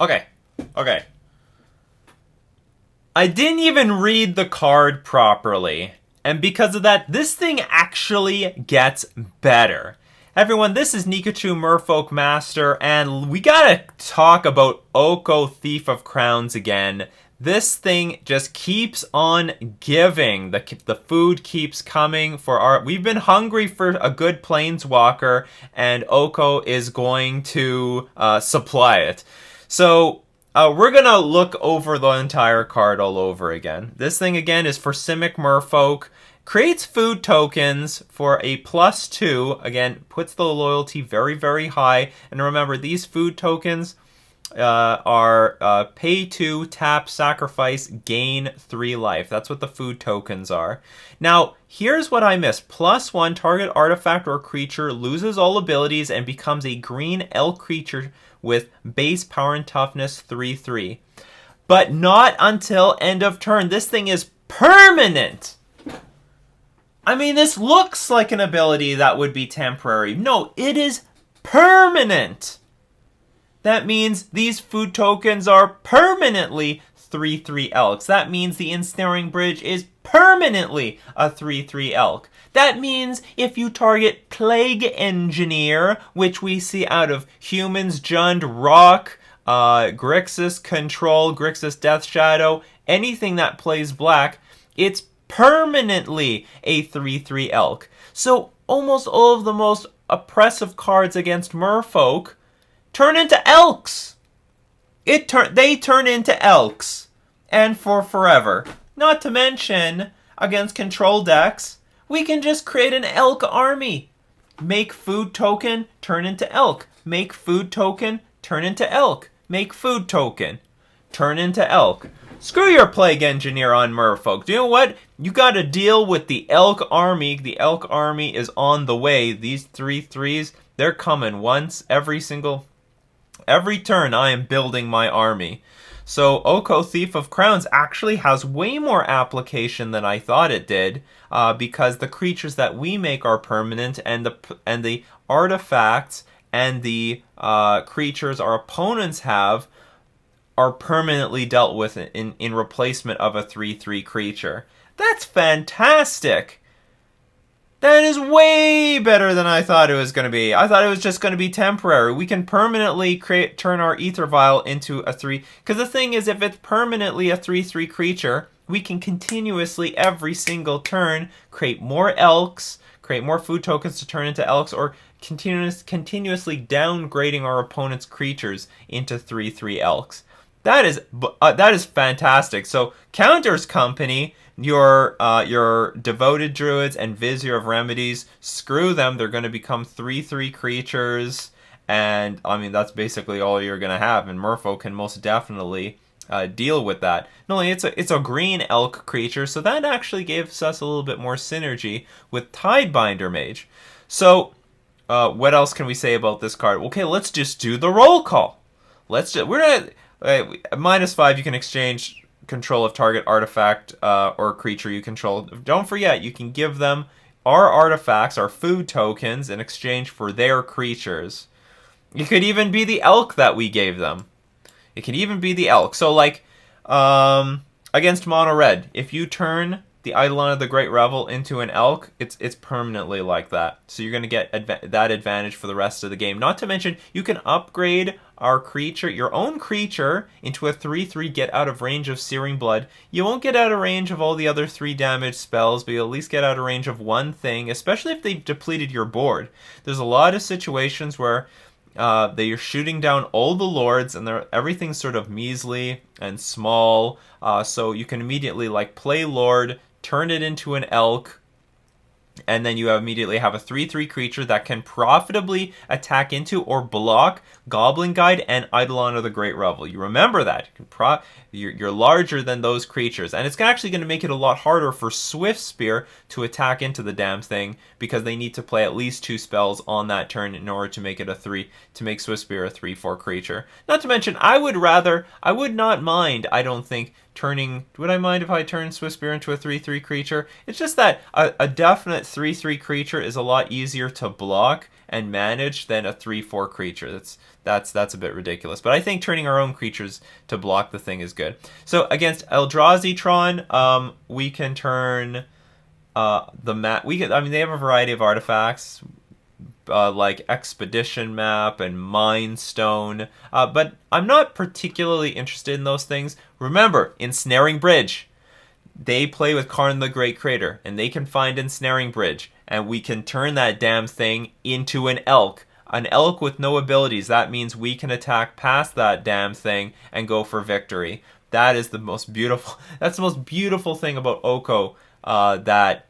Okay. Okay. I didn't even read the card properly. And because of that, this thing actually gets better. Everyone, this is Nikachu Merfolk Master, and we gotta talk about Oko Thief of Crowns again. This thing just keeps on giving. The food keeps coming for our... We've been hungry for a good planeswalker, and Oko is going to supply it. So... we're gonna look over the entire card all over again. This thing again is for Simic Merfolk. Creates food tokens for a +2. Again, puts the loyalty very, very high. And remember, these food tokens are pay 2, tap, sacrifice, gain 3 life. That's what the food tokens are. Now, here's what I missed. +1, target artifact or creature loses all abilities and becomes a green elk creature with base power and toughness 3/3. But not until end of turn. This thing is permanent. I mean, this looks like an ability that would be temporary. No, it is permanent. That means these food tokens are permanently 3/3 elks. That means the Ensnaring Bridge is permanently a 3/3 elk. That means if you target Plague Engineer, which we see out of Humans, Jund, Rock, Grixis Control, Grixis Death Shadow, anything that plays black, it's permanently a 3/3 elk. So almost all of the most oppressive cards against Merfolk turn into elks. They turn into elks. And for forever. Not to mention, against control decks, we can just create an elk army. Make food token, turn into elk. Make food token, turn into elk. Make food token, turn into elk. Screw your Plague Engineer on Merfolk. Do you know what? You gotta deal with the elk army. The elk army is on the way. These 3/3s, they're coming once every turn. I am building my army. So Oko Thief of Crowns actually has way more application than I thought it did, because the creatures that we make are permanent, and the artifacts and the creatures our opponents have are permanently dealt with in replacement of a 3/3 creature. That's fantastic! That is way better than I thought it was going to be. I thought it was just going to be temporary. We can permanently turn our Ether Vial into a 3... Because the thing is, if it's permanently a 3/3 creature, we can continuously, every single turn, create more elks, create more food tokens to turn into elks, or continuously downgrading our opponent's creatures into 3/3 elks. That is fantastic. So counters company, your devoted druids and Vizier of Remedies, screw them. They're going to become 3/3 creatures, and I mean that's basically all you're going to have. And Merfolk can most definitely deal with that. Not only it's a green elk creature, so that actually gives us a little bit more synergy with Tidebinder Mage. So what else can we say about this card? Okay, let's just do the roll call. -5, you can exchange control of target artifact or creature you control. Don't forget, you can give them our artifacts, our food tokens, in exchange for their creatures. It could even be the elk that we gave them. It can even be the elk. So, like, against mono red, if you turn the Eidolon of the Great Revel into an elk, it's permanently like that. So you're going to get that advantage for the rest of the game. Not to mention, you can upgrade our creature, your own creature, into a 3/3 get out of range of Searing Blood. You won't get out of range of all the other 3 damage spells, but you'll at least get out of range of one thing, especially if they've depleted your board. There's a lot of situations where they're shooting down all the lords, and everything's sort of measly and small, so you can immediately play lord, turn it into an elk, and then you immediately have a 3/3 creature that can profitably attack into or block Goblin Guide and Eidolon of the Great Revel. You remember that. You're larger than those creatures. And it's actually going to make it a lot harder for Swift Spear to attack into the damn thing, because they need to play at least 2 spells on that turn in order to make it to make Swift Spear a 3/4 creature. Not to mention, I would not mind, I don't think, would I mind if I turn Swiftspear into a 3/3 creature? It's just that a definite 3/3 creature is a lot easier to block and manage than a 3/4 creature. That's a bit ridiculous. But I think turning our own creatures to block the thing is good. So against Eldrazi Tron, we can turn they have a variety of artifacts. Like Expedition Map and Mind Stone, but I'm not particularly interested in those things. Remember, Ensnaring Bridge, they play with Karn the Great Creator, and they can find Ensnaring Bridge, and we can turn that damn thing into an elk. An elk with no abilities. That means we can attack past that damn thing and go for victory. That is the most beautiful. That's the most beautiful thing about Oko that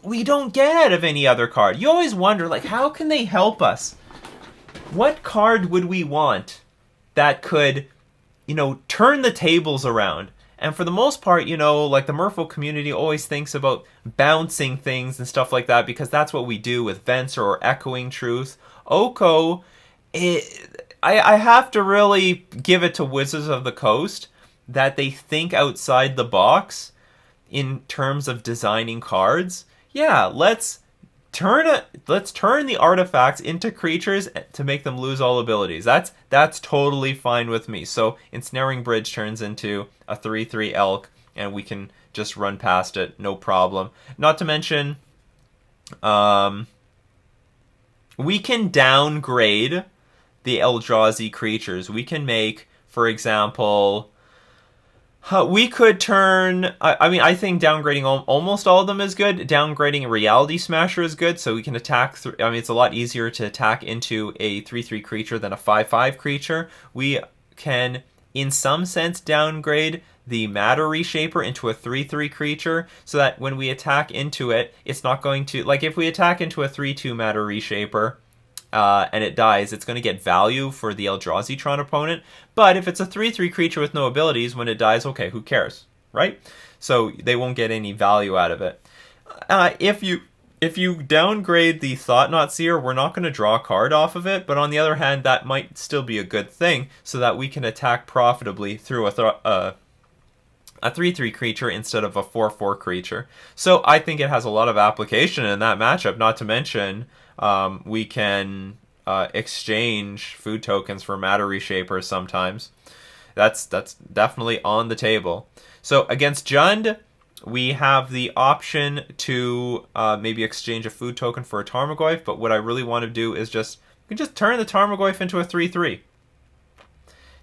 we don't get out of any other card. You always wonder, like, how can they help us? What card would we want that could, turn the tables around? And for the most part, like the Merfolk community always thinks about bouncing things and stuff like that because that's what we do with Venser or Echoing Truth. Oko, I have to really give it to Wizards of the Coast that they think outside the box in terms of designing cards. Yeah, let's turn the artifacts into creatures to make them lose all abilities. That's totally fine with me. So Ensnaring Bridge turns into a 3/3 elk, and we can just run past it, no problem. Not to mention, we can downgrade the Eldrazi creatures. We can make, for example, we could turn... I think downgrading almost all of them is good. Downgrading Reality Smasher is good, so we can attack... it's a lot easier to attack into a 3/3 creature than a 5/5 creature. We can, in some sense, downgrade the Matter Reshaper into a 3/3 creature, so that when we attack into it, it's not going to... Like, if we attack into a 3/2 Matter Reshaper... and it dies, it's going to get value for the Eldrazi Tron opponent. But if it's a 3/3 creature with no abilities, when it dies, okay, who cares, right? So they won't get any value out of it. If you downgrade the Thought-Knot Seer, we're not going to draw a card off of it, but on the other hand, that might still be a good thing, so that we can attack profitably through a 3/3 creature instead of a 4/4 creature. So I think it has a lot of application in that matchup, not to mention... we can exchange food tokens for Matter Reshapers sometimes. That's definitely on the table. So against Jund, we have the option to maybe exchange a food token for a Tarmogoyf, but what I really want to do is we can just turn the Tarmogoyf into a 3/3.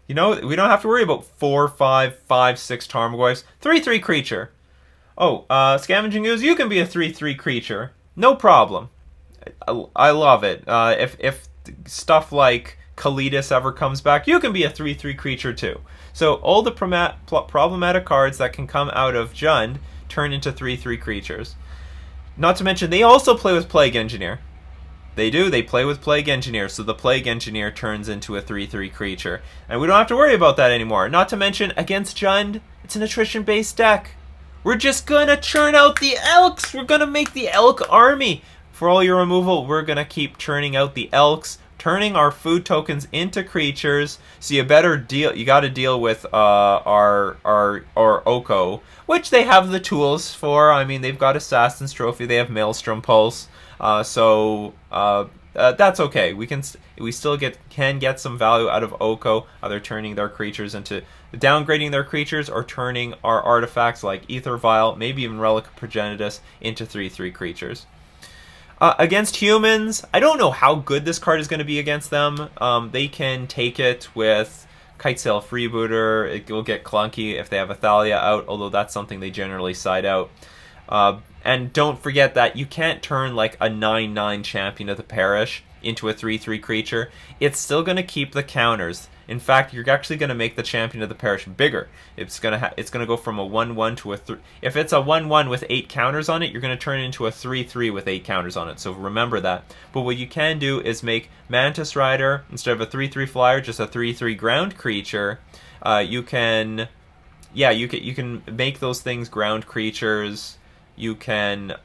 We don't have to worry about 4, 5, 5, 6 Tarmogoyfs. 3/3 creature. Oh, Scavenging Ooze, you can be a 3/3 creature. No problem. I love it. If stuff like Kalidas ever comes back, you can be a 3/3 creature too. So all the problematic cards that can come out of Jund turn into 3/3 creatures. Not to mention, they also play with Plague Engineer. They do. They play with Plague Engineer, so the Plague Engineer turns into a 3/3 creature. And we don't have to worry about that anymore. Not to mention, against Jund, it's an attrition-based deck. We're just gonna churn out the Elks! We're gonna make the Elk army! For all your removal, we're going to keep churning out the Elks, turning our food tokens into creatures. So you got to deal with our Oko, which they have the tools for. I mean, they've got Assassin's Trophy, they have Maelstrom Pulse. So that's okay. We still can get some value out of Oko, either turning their creatures into... downgrading their creatures or turning our artifacts like Ether Vial, maybe even Relic of Progenitus, into 3/3 creatures. Against humans, I don't know how good this card is going to be against them. They can take it with Kitesail Freebooter. It will get clunky if they have Athalia out, although that's something they generally side out. And don't forget that you can't turn like a 9/9 Champion of the Parish into a 3/3 creature. It's still going to keep the counters. In fact, you're actually going to make the Champion of the Parish bigger. It's going to go from a 1/1 to a 3. If it's a 1/1 with 8 counters on it, you're going to turn it into a 3/3 with 8 counters on it. So remember that. But what you can do is make Mantis Rider, instead of a 3/3 flyer, just a 3/3 ground creature. You can make those things ground creatures. You can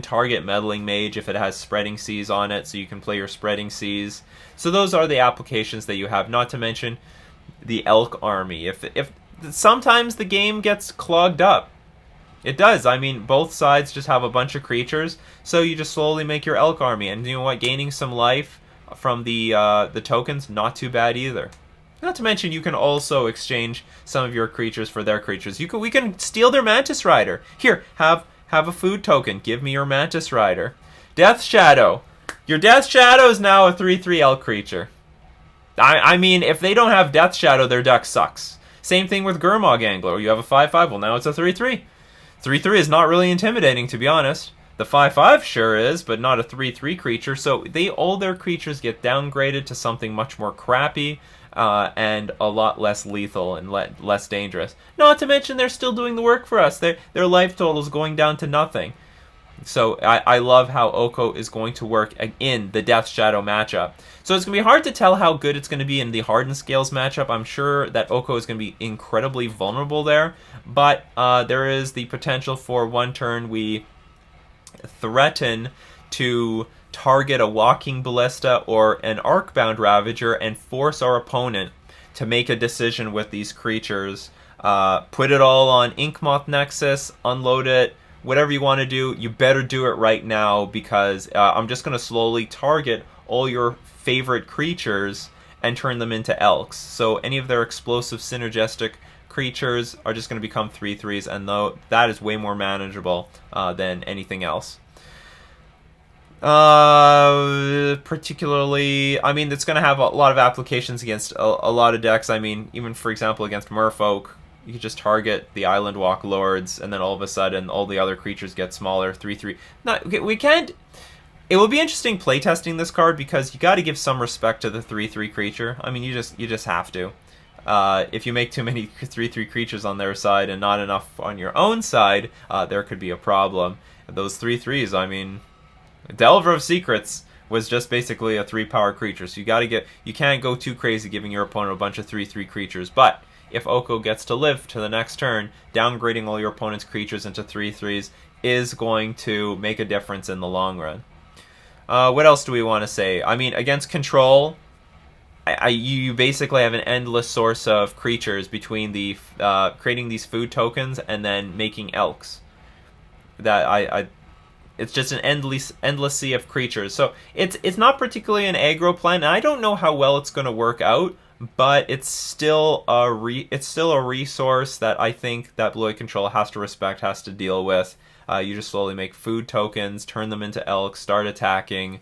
target Meddling Mage if it has Spreading Seas on it, so you can play your Spreading Seas. So those are the applications that you have, not to mention the Elk army. If sometimes the game gets clogged up. It does. I mean, both sides just have a bunch of creatures, so you just slowly make your elk army, and you know what? Gaining some life from the tokens, not too bad either. Not to mention, you can also exchange some of your creatures for their creatures. We can steal their Mantis Rider. Here, have a food token. Give me your Mantis Rider. Death Shadow. Your Death Shadow is now a 3/3 elk creature. I mean, if they don't have Death Shadow, their deck sucks. Same thing with Gurmag Angler. You have a 5/5. Well, now it's a 3/3. 3/3 is not really intimidating, to be honest. The 5/5 sure is, but not a 3/3 creature. So all their creatures get downgraded to something much more crappy and a lot less lethal and less dangerous. Not to mention they're still doing the work for us. Their life total is going down to nothing. So I love how Oko is going to work in the Death Shadow matchup. So it's going to be hard to tell how good it's going to be in the Hardened Scales matchup. I'm sure that Oko is going to be incredibly vulnerable there. But there is the potential for one turn we threaten to target a Walking Ballista or an Arcbound Ravager and force our opponent to make a decision with these creatures. Put it all on Inkmoth Nexus, unload it, whatever you want to do. You better do it right now, because I'm just going to slowly target all your favorite creatures and turn them into elks. So any of their explosive synergistic creatures are just going to become 3/3s, and though that is way more manageable than anything else. Particularly, I mean, it's going to have a lot of applications against a lot of decks. I mean, even for example against Merfolk, you could just target the Island Walk Lords, and then all of a sudden all the other creatures get smaller. 3/3. We can't. It will be interesting playtesting this card, because you got to give some respect to the 3/3 creature. I mean, you just have to. If you make too many 3/3 creatures on their side and not enough on your own side, there could be a problem. Those 3/3s, I mean, Delver of Secrets was just basically a 3-power creature, so you can't go too crazy giving your opponent a bunch of 3/3 creatures. But if Oko gets to live to the next turn, downgrading all your opponent's creatures into 3/3s is going to make a difference in the long run. What else do we want to say? I mean, against control, you basically have an endless source of creatures between the creating these food tokens and then making elks. It's just an endless sea of creatures. So it's not particularly an aggro plan, and I don't know how well it's going to work out, but it's still a resource that I think that Blue-White Control has to respect, has to deal with. You just slowly make food tokens, turn them into elks, start attacking,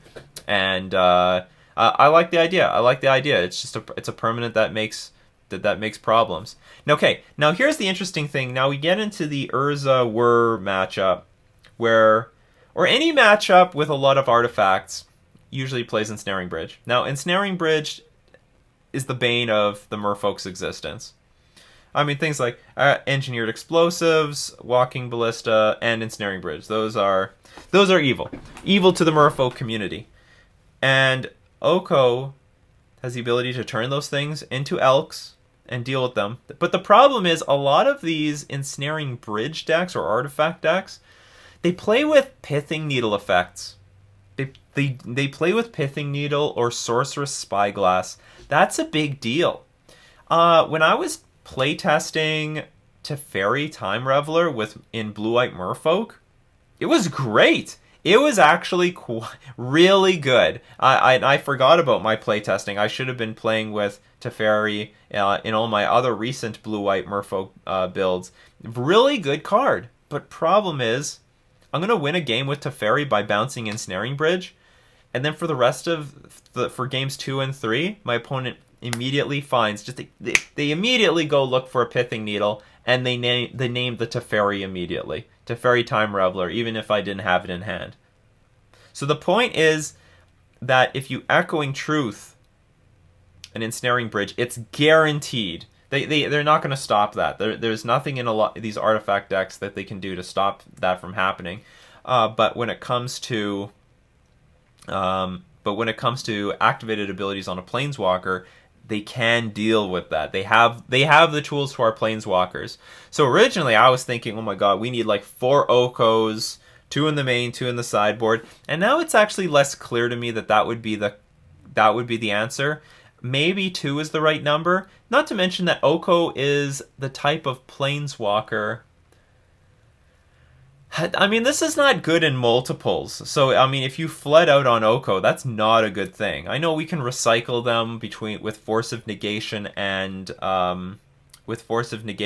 and I like the idea. It's just it's a permanent that makes problems. Okay, now here's the interesting thing. Now we get into the Urza Whir matchup, or any matchup with a lot of artifacts usually plays Ensnaring Bridge. Now, Ensnaring Bridge is the bane of the Merfolk's existence. I mean, things like Engineered Explosives, Walking Ballista, and Ensnaring Bridge. Those are evil. Evil to the Merfolk community. And Oko has the ability to turn those things into elks and deal with them. But the problem is, a lot of these Ensnaring Bridge decks or artifact decks, they play with Pithing Needle effects. They play with Pithing Needle or Sorceress Spyglass. That's a big deal. When I was playtesting Teferi Time Reveler in Blue-White Merfolk, it was great. It was actually really good. I forgot about my playtesting. I should have been playing with Teferi in all my other recent Blue-White Merfolk builds. Really good card. But problem is, I'm going to win a game with Teferi by bouncing Ensnaring Bridge, and then for the rest of for games 2 and 3, my opponent immediately finds they immediately go look for a Pithing Needle, and they name the Teferi immediately. Teferi Time Reveler, even if I didn't have it in hand. So the point is that if you Echoing Truth an Ensnaring Bridge, it's guaranteed. They're not going to stop that. There's nothing in a lot of these artifact decks that they can do to stop that from happening. But when it comes to activated abilities on a Planeswalker, they can deal with that. They have the tools to our Planeswalkers. So originally I was thinking, oh my god, we need like 4 Okos, 2 in the main, 2 in the sideboard. And now it's actually less clear to me that would be the answer. maybe 2 is the right number. Not to mention that Oko is the type of planeswalker. I mean, this is not good in multiples. So, I mean, if you fled out on Oko, that's not a good thing. I know we can recycle them with Force of Negation and Benthic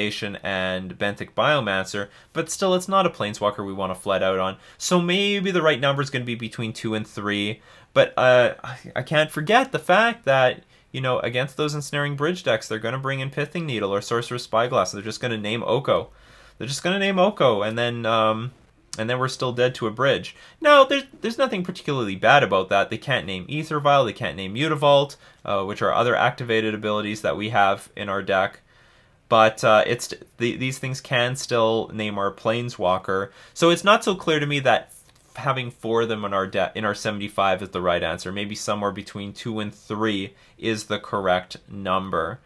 Biomancer, but still, it's not a planeswalker we want to fled out on. So maybe the right number is going to be between 2 and 3. But I can't forget the fact that, you know, against those Ensnaring Bridge decks, they're going to bring in Pithing Needle or Sorcerer's Spyglass. They're just going to name Oko. They're just going to name Oko, and then we're still dead to a bridge. No, there's nothing particularly bad about that. They can't name Aether Vial, they can't name Mutavault, which are other activated abilities that we have in our deck. But these things can still name our Planeswalker. So it's not so clear to me that having 4 of them in our 75 is the right answer. Maybe somewhere between 2 and 3 is the correct number.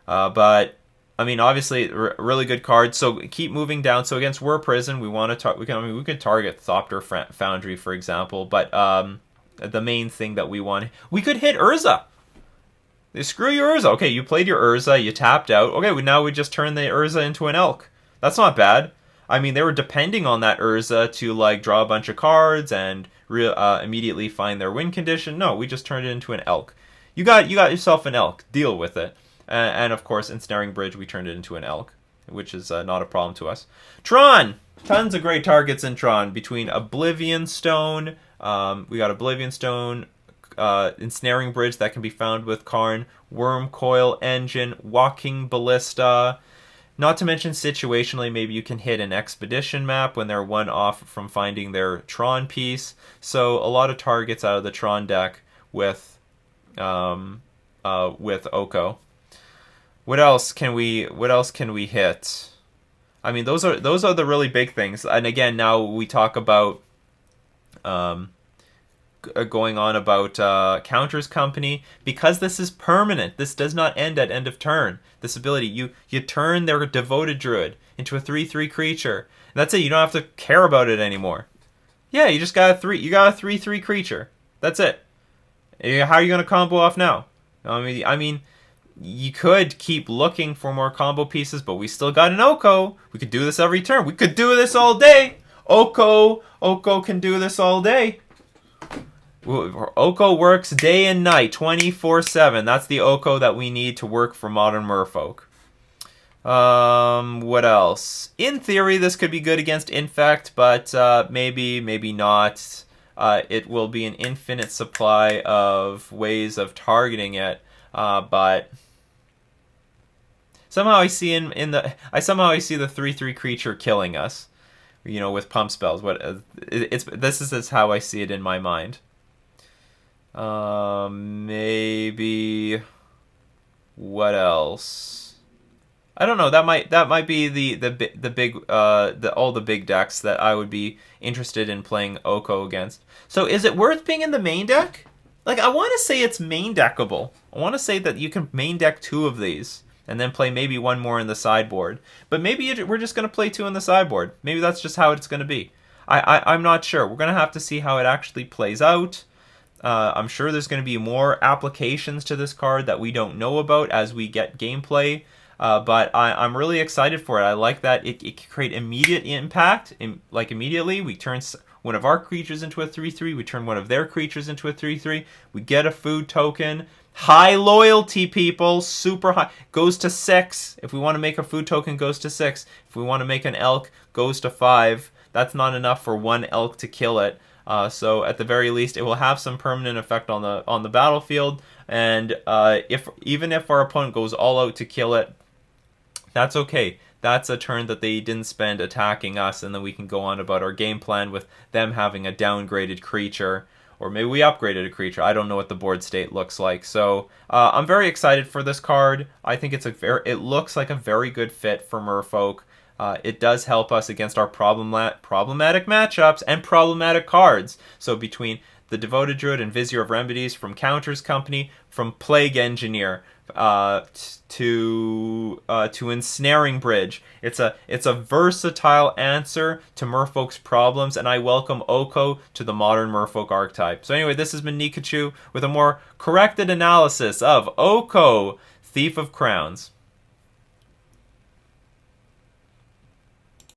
But I mean, obviously, really good card. So keep moving down. So against War Prison, we want to we can target Thopter Foundry, for example. But the main thing that we could hit Urza. Screw your Urza. Okay, you played your Urza, you tapped out. Okay, now we just turn the Urza into an Elk. That's not bad. I mean, they were depending on that Urza to like draw a bunch of cards and immediately find their win condition. No, we just turned it into an Elk. You got yourself an Elk. Deal with it. And of course, Ensnaring Bridge, we turned it into an Elk, which is not a problem to us. Tron! Tons of great targets in Tron. Between Oblivion Stone, we got Oblivion Stone, Ensnaring Bridge that can be found with Karn, Worm Coil Engine, Walking Ballista. Not to mention, situationally, maybe you can hit an Expedition map when they're 1 off from finding their Tron piece. So a lot of targets out of the Tron deck with Oko. What else can we hit? I mean, those are the really big things. And again, now we talk about going on about Counters Company, because this is permanent. This does not end at end of turn. This ability, you turn their Devoted Druid into a 3/3 creature. That's it. You don't have to care about it anymore. Yeah, you just got a 3/3 creature. That's it. How are you going to combo off now? I mean, you could keep looking for more combo pieces, but we still got an Oko. We could do this every turn. We could do this all day. Oko can do this all day. Oko works day and night, 24/7. That's the Oko that we need to work for Modern Merfolk. What else? In theory, this could be good against Infect, but maybe not. It will be an infinite supply of ways of targeting it, but somehow I see the 3/3 creature killing us, you know, with pump spells. This is how I see it in my mind. Maybe what else? I don't know. That might be all the big decks that I would be interested in playing Oko against. So is it worth being in the main deck? Like, I want to say it's main deckable. I want to say that you can main deck 2 of these and then play maybe 1 more in the sideboard. But maybe we're just going to play 2 in the sideboard. Maybe that's just how it's going to be. I'm not sure. We're going to have to see how it actually plays out. I'm sure there's going to be more applications to this card that we don't know about as we get gameplay. But I'm really excited for it. I like that it can create immediate impact. Immediately, we turn one of our creatures into a 3/3. We turn one of their creatures into a 3/3. We get a food token. High loyalty, people. Super high. Goes to 6. If we want to make a food token, goes to 6. If we want to make an Elk, goes to 5. That's not enough for 1 Elk to kill it. So at the very least, it will have some permanent effect on the battlefield. And even if our opponent goes all out to kill it, that's okay. That's a turn that they didn't spend attacking us, and then we can go on about our game plan with them having a downgraded creature, or maybe we upgraded a creature. I don't know what the board state looks like. So I'm very excited for this card. I think it looks like a very good fit for Merfolk. It does help us against our problematic matchups and problematic cards. So between the Devoted Druid and Vizier of Remedies, from Counters Company, from Plague Engineer, to Ensnaring Bridge. It's a versatile answer to Merfolk's problems, and I welcome Oko to the modern Merfolk archetype. So anyway, this has been Nikachu with a more corrected analysis of Oko, Thief of Crowns.